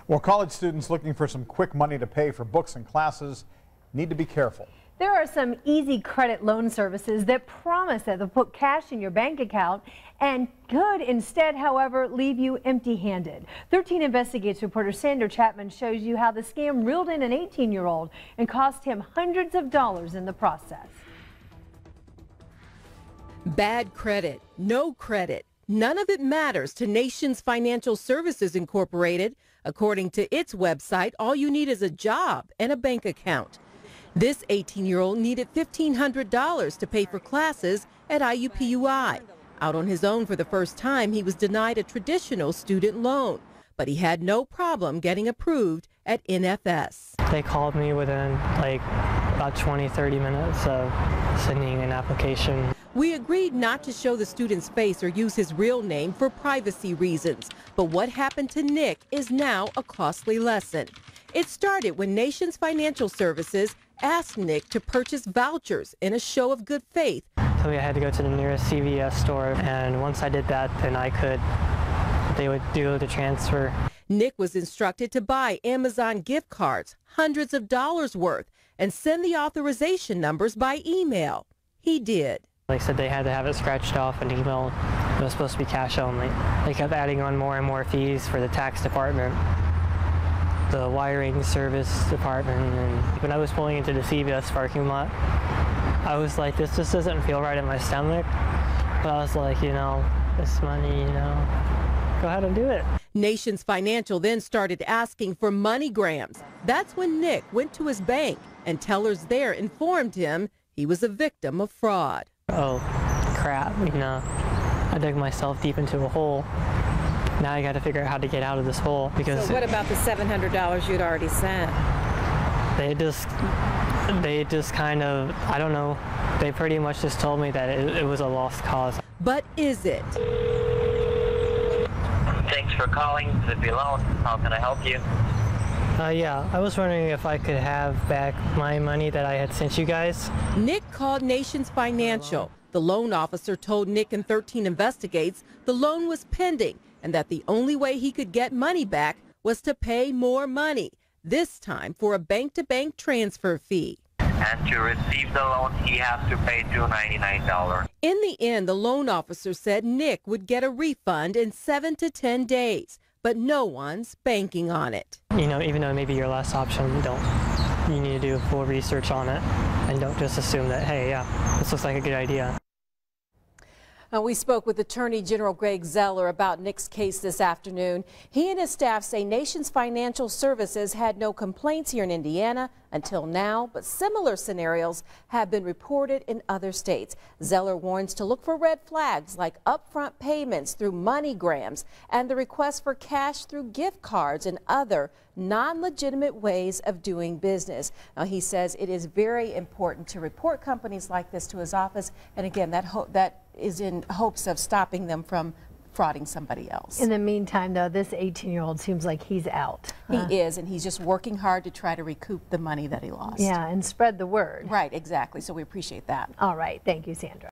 Well, college students looking for some quick money to pay for books and classes need to be careful. There are some easy credit loan services that promise that they'll put cash in your bank account and could instead, however, leave you empty-handed. 13 Investigates reporter Sandra Chapman shows you how the scam reeled in an 18-year-old and cost him hundreds of dollars in the process. Bad credit, no credit, none of it matters to Nations Financial Services Incorporated. According to its website, all you need is a job and a bank account. This 18-year-old needed $1,500 to pay for classes at IUPUI. Out on his own for the first time, he was denied a traditional student loan, but he had no problem getting approved at NFS. They called me within about 20-30 minutes of sending an application. We agreed not to show the student's face or use his real name for privacy reasons, but what happened to Nick is now a costly lesson. It started when Nations Financial Services asked Nick to purchase vouchers in a show of good faith. So I had to go to the nearest CVS store, and once I did that, then they would do the transfer. Nick was instructed to buy Amazon gift cards, hundreds of dollars worth, and send the authorization numbers by email. He did. They said they had to have it scratched off and emailed. It was supposed to be cash only. They kept adding on more and more fees for the tax department, the wiring service department, and when I was pulling into the CVS parking lot, I was like, this just doesn't feel right in my stomach. But I was like, this money, go ahead and do it. Nations Financial then started asking for MoneyGrams. That's when Nick went to his bank, and tellers there informed him he was a victim of fraud. Oh, crap, I dug myself deep into a hole. Now I got to figure out how to get out of this hole. Because so what about the $700 you'd already sent? They just kind of, I don't know, they pretty much just told me that it was a lost cause. But is it? Thanks for calling Zippy Loan. How can I help you? Yeah, I was wondering if I could have back my money that I had sent you guys. Nick called Nations Financial. The loan officer told Nick and 13 Investigates the loan was pending and that the only way he could get money back was to pay more money, this time for a bank-to-bank transfer fee. And to receive the loan, he has to pay $299. In the end, the loan officer said Nick would get a refund in 7 to 10 days, but no one's banking on it. Even though maybe your last option, you need to do full research on it and don't just assume that, hey, yeah, this looks like a good idea. We spoke with Attorney General Greg Zeller about Nick's case this afternoon. He and his staff say Nations Financial Services had no complaints here in Indiana until now, but similar scenarios have been reported in other states. Zeller warns to look for red flags like upfront payments through MoneyGrams and the request for cash through gift cards and other non-legitimate ways of doing business. Now, he says it is very important to report companies like this to his office, and again, that is in hopes of stopping them from frauding somebody else. In the meantime, though, this 18-year-old seems like he's out. He is, and he's just working hard to try to recoup the money that he lost. Yeah, and spread the word. Right, exactly. So we appreciate that. All right. Thank you, Sandra.